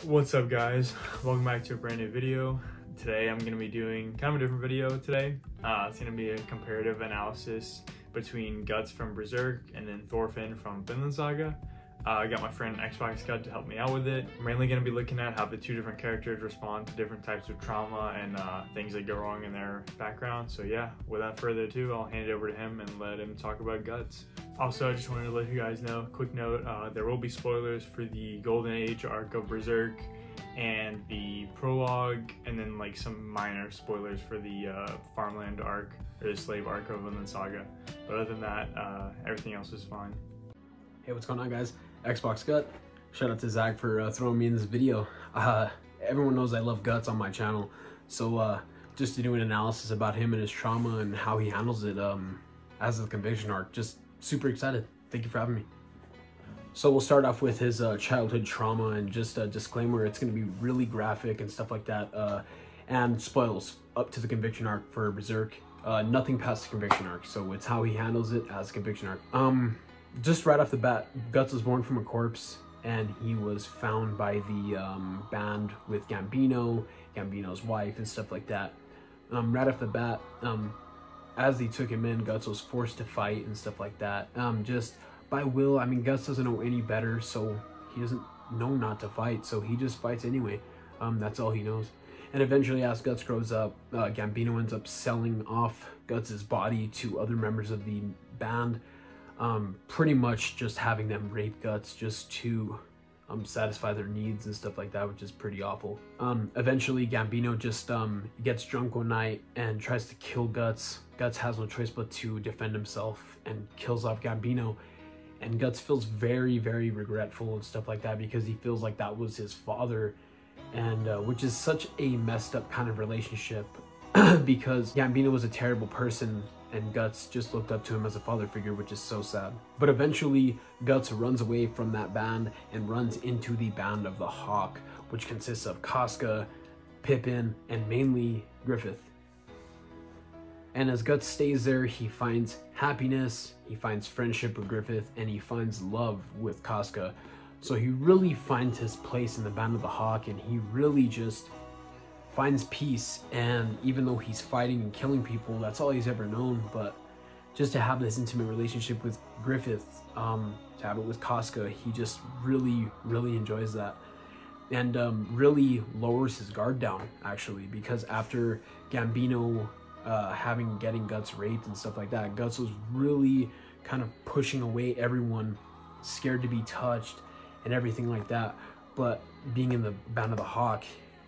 What's up, guys? Welcome back to a brand new video. Today I'm going to be doing kind of a different video today. It's going to be a comparative analysis between Guts from Berserk and then Thorfinn from Vinland Saga. I got my friend Xbox Gut to help me out with it. I'm mainly going to be looking at how the two different characters respond to different types of trauma and things that go wrong in their background. So yeah, without further ado, I'll hand it over to him and let him talk about Guts. Also, I just wanted to let you guys know, quick note, there will be spoilers for the Golden Age arc of Berserk and the prologue, and then like some minor spoilers for the farmland arc or the slave arc of Vinland Saga. But other than that, everything else is fine. Hey, what's going on, guys? Xbox Gut. Shout out to Zach for throwing me in this video. Everyone knows I love Guts on my channel, so just to do an analysis about him and his trauma and how he handles it as a conviction arc. Just super excited. Thank you for having me. So we'll start off with his childhood trauma, and just a disclaimer, it's going to be really graphic and stuff like that, and spoils up to the conviction arc for Berserk. Nothing past the conviction arc, so it's how he handles it as a conviction arc. Just right off the bat, Guts was born from a corpse, and he was found by the band with Gambino's wife, and stuff like that. Right off the bat, as they took him in, Guts was forced to fight and stuff like that. Just by will. I mean, Guts doesn't know any better, so he doesn't know not to fight, so he just fights anyway. That's all he knows. And eventually, as Guts grows up, Gambino ends up selling off Guts's body to other members of the band, pretty much just having them rape Guts just to satisfy their needs and stuff like that, which is pretty awful. Eventually, Gambino just gets drunk one night and tries to kill Guts. Guts has no choice but to defend himself and kills off Gambino. And Guts feels very, very regretful and stuff like that, because he feels like that was his father, and which is such a messed up kind of relationship because Gambino was a terrible person and Guts just looked up to him as a father figure, which is so sad. But eventually, Guts runs away from that band and runs into the Band of the Hawk, which consists of Casca, Pippin, and mainly Griffith. And as Guts stays there, he finds happiness, he finds friendship with Griffith, and he finds love with Casca. So he really finds his place in the Band of the Hawk, and he really just finds peace. And even though he's fighting and killing people, that's all he's ever known. But just to have this intimate relationship with Griffith, to have it with Casca, he just really, really enjoys that. And really lowers his guard down, actually, because after Gambino getting Guts raped and stuff like that, Guts was really kind of pushing away everyone, scared to be touched and everything like that. But being in the Band of the Hawk,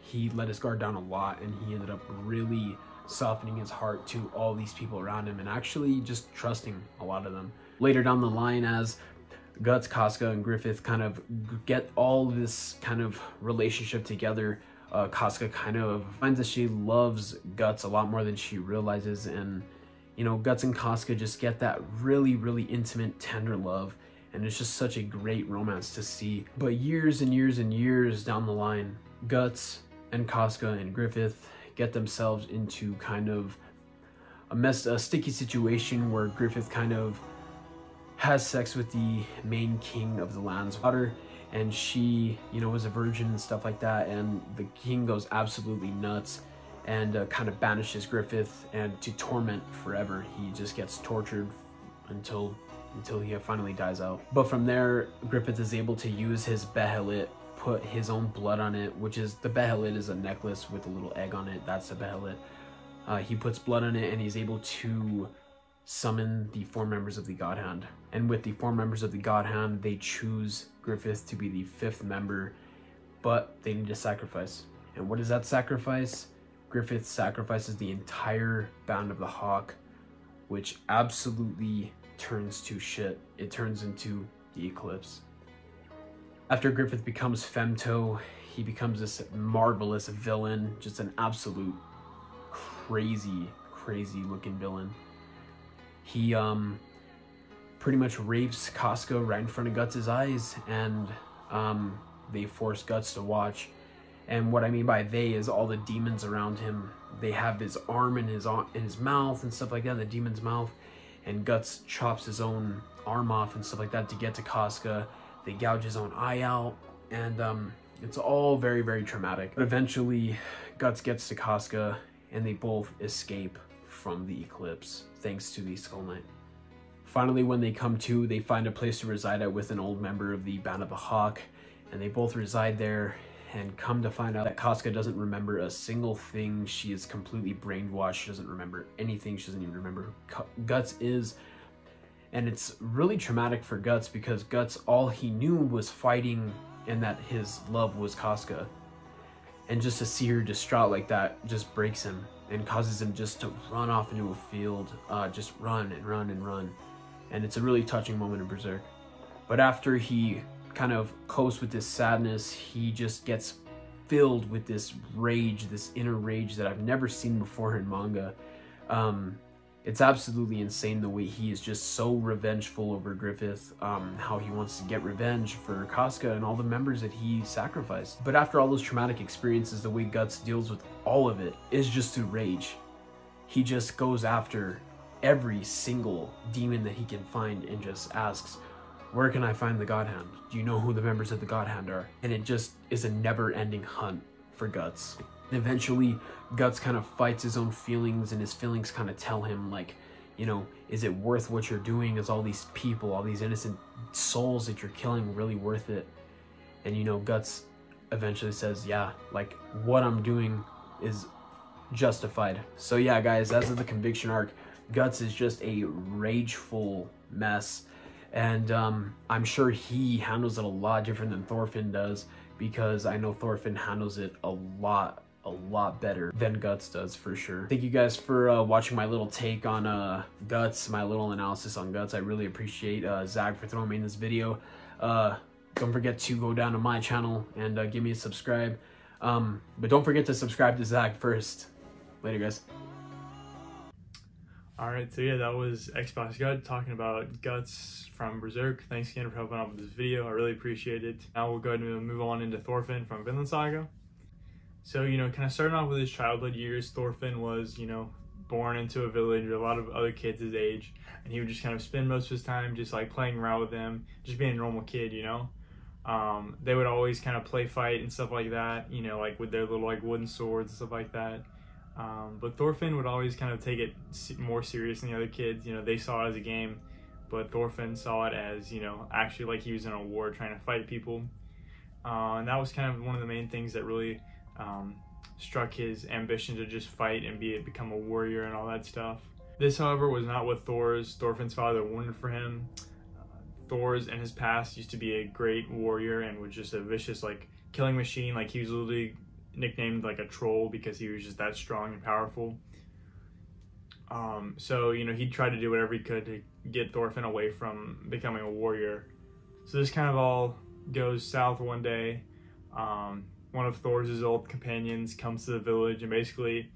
he let his guard down a lot, and he ended up really softening his heart to all these people around him and actually just trusting a lot of them. Later down the line, as Guts, Casca, and Griffith kind of get all this kind of relationship together, Casca kind of finds that she loves Guts a lot more than she realizes, and you know, Guts and Casca just get that really, really intimate, tender love, and it's just such a great romance to see. But years and years and years down the line, Guts and Casca and Griffith get themselves into kind of a sticky situation where Griffith kind of has sex with the main king of the land's daughter, and she, you know, was a virgin and stuff like that, and the king goes absolutely nuts and kind of banishes Griffith, and to torment forever. He just gets tortured until he finally dies out. But from there, Griffith is able to use his behelit, put his own blood on it, which is, the behelit is a necklace with a little egg on it. That's the behelit. He puts blood on it, and he's able to summon the 4 members of the God Hand. And with the 4 members of the God Hand, they choose Griffith to be the 5th member, but they need a sacrifice. And what is that sacrifice? Griffith sacrifices the entire Band of the Hawk, which absolutely turns to shit. It turns into the Eclipse. After Griffith becomes Femto, he becomes this marvelous villain, just an absolute crazy, crazy looking villain. He pretty much rapes Casca right in front of Guts' eyes, and they force Guts to watch. And what I mean by they is all the demons around him. They have his arm in his mouth and stuff like that, the demon's mouth, and Guts chops his own arm off and stuff like that to get to Casca. They gouge his own eye out, and It's all very, very traumatic. But eventually, Guts gets to Casca, and they both escape from the eclipse, thanks to the Skull Knight. Finally, when they come to, they find a place to reside at with an old member of the Band of the Hawk, and they both reside there, and come to find out that Casca doesn't remember a single thing. She is completely brainwashed. She doesn't remember anything. She doesn't even remember who Guts is. And it's really traumatic for Guts, because Guts, all he knew was fighting, and that his love was Casca. And just to see her distraught like that just breaks him and causes him just to run off into a field, just run and run and run. And it's a really touching moment in Berserk. But after he kind of copes with this sadness, he just gets filled with this rage, this inner rage that I've never seen before in manga. It's absolutely insane the way he is just so revengeful over Griffith, how he wants to get revenge for Casca and all the members that he sacrificed. But after all those traumatic experiences, the way Guts deals with all of it is just through rage. He just goes after every single demon that he can find and just asks, where can I find the God Hand? Do you know who the members of the God Hand are? And it just is a never-ending hunt for Guts. Eventually, Guts kind of fights his own feelings, and his feelings kind of tell him, like, you know, is it worth what you're doing? Is all these people, all these innocent souls that you're killing really worth it? And, you know, Guts eventually says, yeah, like, what I'm doing is justified. So yeah, guys, as of the Conviction arc, Guts is just a rageful mess. And I'm sure he handles it a lot different than Thorfinn does, because I know Thorfinn handles it a lot better than Guts does, for sure. Thank you guys for watching my little take on Guts, my little analysis on Guts. I really appreciate Zag for throwing me in this video. Don't forget to go down to my channel and give me a subscribe. But don't forget to subscribe to Zag first. Later, guys. Alright, so yeah, that was Xbox Gut talking about Guts from Berserk. Thanks again for helping out with this video. I really appreciate it. Now we'll go ahead and move on into Thorfinn from Vinland Saga. So, you know, kind of starting off with his childhood years, Thorfinn was, you know, born into a village with a lot of other kids his age, and he would just kind of spend most of his time just like playing around with them, just being a normal kid, you know. They would always kind of play fight and stuff like that, you know, like with their little like wooden swords and stuff like that. But Thorfinn would always kind of take it more serious than the other kids. You know, they saw it as a game, but Thorfinn saw it as, you know, actually like he was in a war trying to fight people. And that was kind of one of the main things that really struck his ambition to just fight and become a warrior and all that stuff. This, however, was not what Thorfinn's father wanted for him. Thor's in his past used to be a great warrior and was just a vicious like killing machine. Like he was literally nicknamed like a troll because he was just that strong and powerful. So, you know, he tried to do whatever he could to get Thorfinn away from becoming a warrior. So this kind of all goes south one day. One of Thor's old companions comes to the village and basically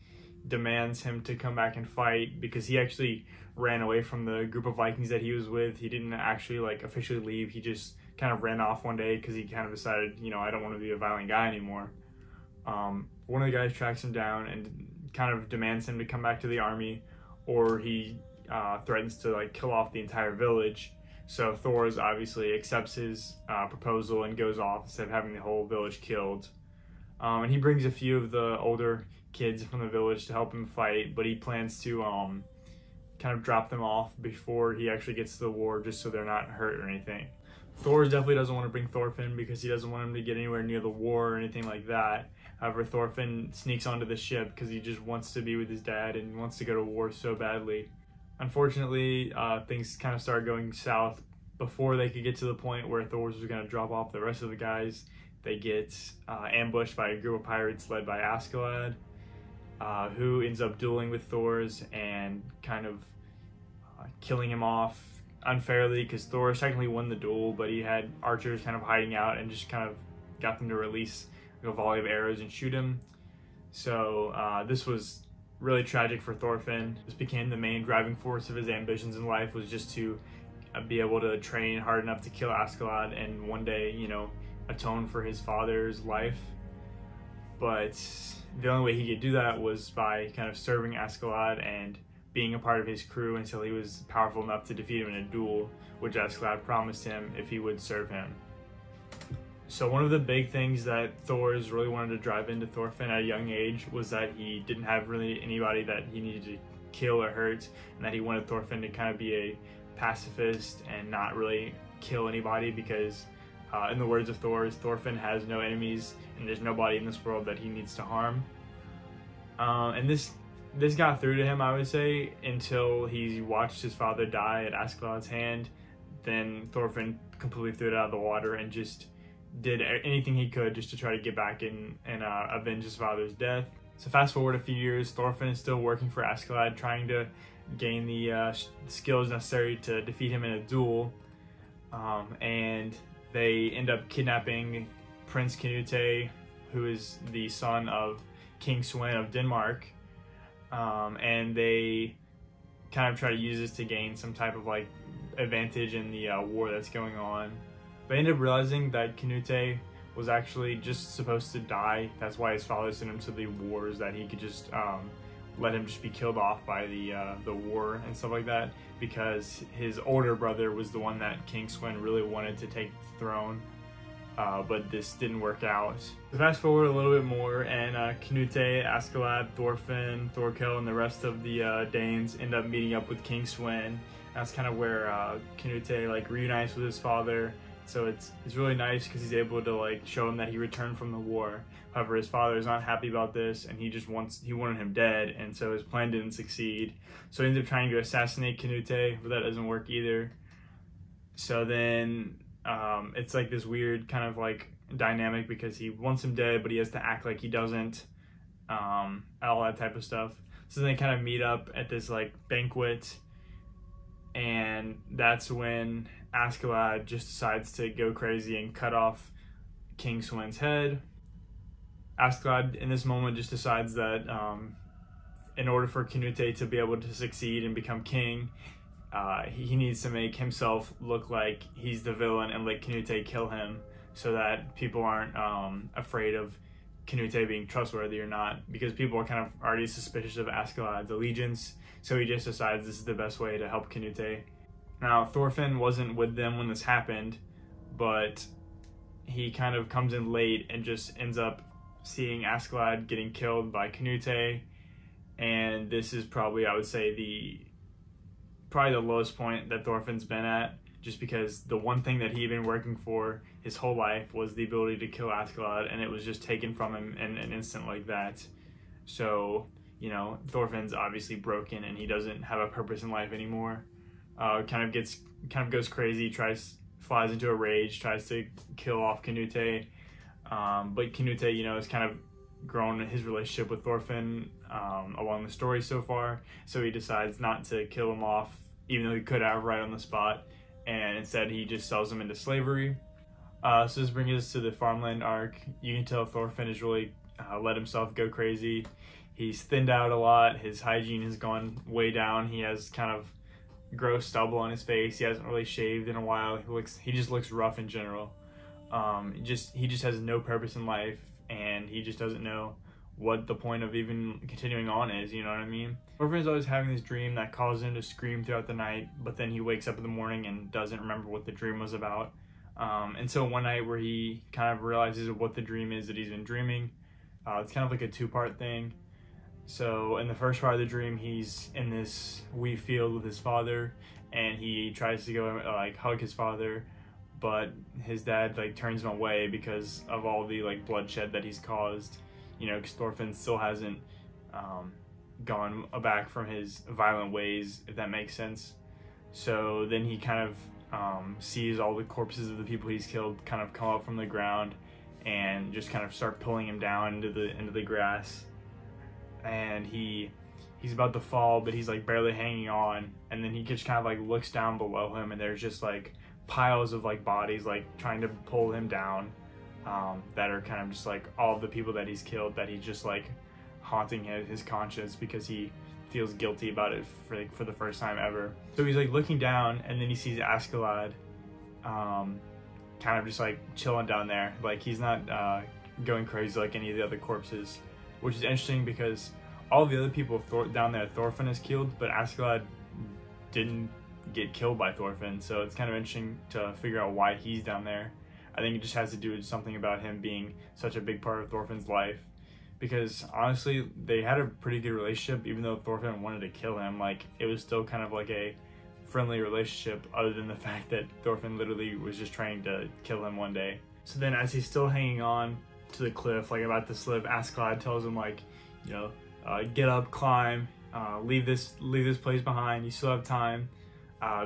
demands him to come back and fight, because he actually ran away from the group of Vikings that he was with. He didn't actually like officially leave. He just kind of ran off one day because he kind of decided, you know, I don't want to be a violent guy anymore. One of the guys tracks him down and kind of demands him to come back to the army, or he threatens to like kill off the entire village. So Thor's obviously accepts his proposal and goes off instead of having the whole village killed. And he brings a few of the older kids from the village to help him fight, but he plans to kind of drop them off before he actually gets to the war, just so they're not hurt or anything. Thor definitely doesn't want to bring Thorfinn because he doesn't want him to get anywhere near the war or anything like that. However, Thorfinn sneaks onto the ship because he just wants to be with his dad and wants to go to war so badly. Unfortunately, things kind of started going south before they could get to the point where Thor was going to drop off the rest of the guys. They get ambushed by a group of pirates led by Askeladd, who ends up dueling with Thor's and kind of killing him off unfairly, because Thor technically won the duel, but he had archers kind of hiding out and just kind of got them to release a volley of arrows and shoot him. So this was really tragic for Thorfinn. This became the main driving force of his ambitions in life, was just to be able to train hard enough to kill Askeladd and one day, you know, atone for his father's life. But the only way he could do that was by kind of serving Askeladd and being a part of his crew until he was powerful enough to defeat him in a duel, which Askeladd promised him if he would serve him. So one of the big things that Thor's really wanted to drive into Thorfinn at a young age was that he didn't have really anybody that he needed to kill or hurt, and that he wanted Thorfinn to kind of be a pacifist and not really kill anybody, because in the words of Thorfinn has no enemies and there's nobody in this world that he needs to harm. And this got through to him, I would say, until he watched his father die at Askeladd's hand. Then Thorfinn completely threw it out of the water and just did anything he could just to try to get back and avenge his father's death. So fast forward a few years, Thorfinn is still working for Askeladd, trying to gain the skills necessary to defeat him in a duel. And they end up kidnapping Prince Canute, who is the son of King Sweyn of Denmark. And they kind of try to use this to gain some type of like advantage in the war that's going on. They end up realizing that Canute was actually just supposed to die. That's why his father sent him to the wars, that he could just let him just be killed off by the war and stuff like that, because his older brother was the one that King Sweyn really wanted to take the throne, but this didn't work out. So fast forward a little bit more, and Canute, Askeladd, Thorfinn, Thorkel, and the rest of the Danes end up meeting up with King Sweyn. That's kind of where Canute like reunites with his father. So it's really nice because he's able to like show him that he returned from the war. However, his father is not happy about this, and he wanted him dead, and so his plan didn't succeed. So he ends up trying to assassinate Canute, but that doesn't work either. So then it's like this weird kind of like dynamic, because he wants him dead, but he has to act like he doesn't, all that type of stuff. So then they kind of meet up at this like banquet, and that's when Askeladd just decides to go crazy and cut off King Sweyn's head. Askeladd in this moment just decides that in order for Canute to be able to succeed and become king, he needs to make himself look like he's the villain and let Canute kill him, so that people aren't afraid of Canute being trustworthy or not, because people are kind of already suspicious of Askeladd's allegiance. So he just decides this is the best way to help Canute. Now, Thorfinn wasn't with them when this happened, but he kind of comes in late and just ends up seeing Askeladd getting killed by Canute. And this is probably, I would say, probably the lowest point that Thorfinn's been at, just because the one thing that he'd been working for his whole life was the ability to kill Askeladd, and it was just taken from him in an instant like that. So, you know, Thorfinn's obviously broken, and he doesn't have a purpose in life anymore. Kind of goes crazy, flies into a rage, tries to kill off Canute. But Canute, you know, has kind of grown his relationship with Thorfinn along the story so far. So he decides not to kill him off, even though he could have right on the spot. And instead he just sells him into slavery. So this brings us to the farmland arc. You can tell Thorfinn has really let himself go crazy. He's thinned out a lot. His hygiene has gone way down. He has kind of gross stubble on his face. He hasn't really shaved in a while. He just looks rough in general. He just has no purpose in life, and he just doesn't know what the point of even continuing on is, you know what I mean? Thorfinn's always having this dream that causes him to scream throughout the night, but then he wakes up in the morning and doesn't remember what the dream was about. Until one night where he kind of realizes what the dream is that he's been dreaming. It's kind of like a two-part thing. So in the first part of the dream, he's in this wheat field with his father, and he tries to go like hug his father, but his dad like turns him away because of all the like bloodshed that he's caused. You know, because Thorfinn still hasn't gone back from his violent ways, if that makes sense. So then he kind of sees all the corpses of the people he's killed kind of come up from the ground and just kind of start pulling him down into the grass. And he's about to fall, but he's like barely hanging on, and then he just kind of like looks down below him, and there's just like piles of like bodies like trying to pull him down, that are kind of just like all of the people that he's killed, that he's just like haunting his conscience because he feels guilty about it for the first time ever. So he's like looking down, and then he sees Askeladd kind of just like chilling down there, like he's not going crazy like any of the other corpses, which is interesting because all the other people down there Thorfinn has killed, but Askeladd didn't get killed by Thorfinn. So it's kind of interesting to figure out why he's down there. I think it just has to do with something about him being such a big part of Thorfinn's life. Because honestly, they had a pretty good relationship, even though Thorfinn wanted to kill him. Like, it was still kind of like a friendly relationship, other than the fact that Thorfinn literally was just trying to kill him one day. So then, as he's still hanging on to the cliff, like about to slip, Askeladd tells him, like, you know, get up, climb, leave this place behind. You still have time.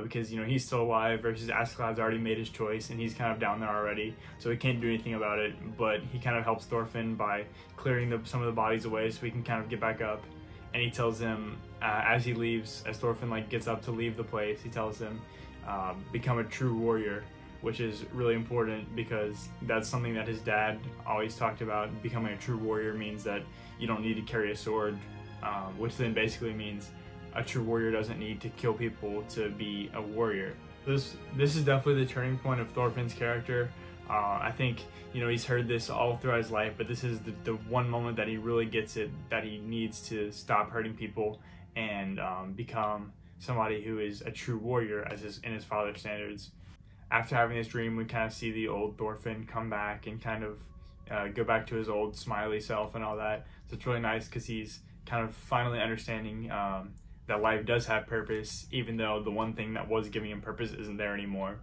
Because, you know, he's still alive versus Askeladd's already made his choice and he's kind of down there already, so he can't do anything about it. But he kind of helps Thorfinn by clearing some of the bodies away so he can kind of get back up. And he tells him, as he leaves, as Thorfinn like gets up to leave the place, he tells him, become a true warrior, which is really important because that's something that his dad always talked about. Becoming a true warrior means that you don't need to carry a sword, which then basically means a true warrior doesn't need to kill people to be a warrior. This is definitely the turning point of Thorfinn's character. I think, you know, he's heard this all throughout his life, but this is the one moment that he really gets it, that he needs to stop hurting people and become somebody who is a true warrior in his father's standards. After having this dream, we kind of see the old Thorfinn come back and kind of go back to his old smiley self and all that. So it's really nice because he's kind of finally understanding that life does have purpose, even though the one thing that was giving him purpose isn't there anymore.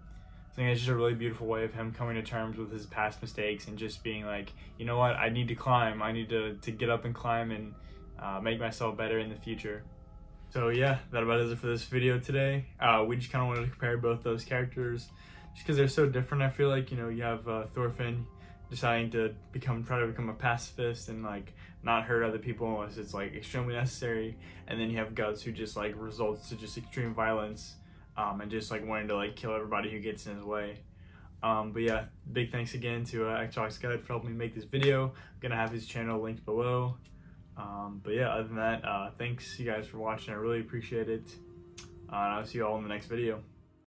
I think it's just a really beautiful way of him coming to terms with his past mistakes and just being like, you know what, I need to climb. I need to get up and climb and make myself better in the future. So yeah, that about does it for this video today. We just kind of wanted to compare both those characters just because they're so different. I feel like, you know, you have Thorfinn deciding to try to become a pacifist and like not hurt other people unless it's like extremely necessary, and then you have Guts who just like results to just extreme violence and just like wanting to like kill everybody who gets in his way. But yeah, big thanks again to Xbox Guts for helping me make this video. I'm gonna have his channel linked below. But yeah, other than that, thanks you guys for watching. I really appreciate it, and I'll see you all in the next video.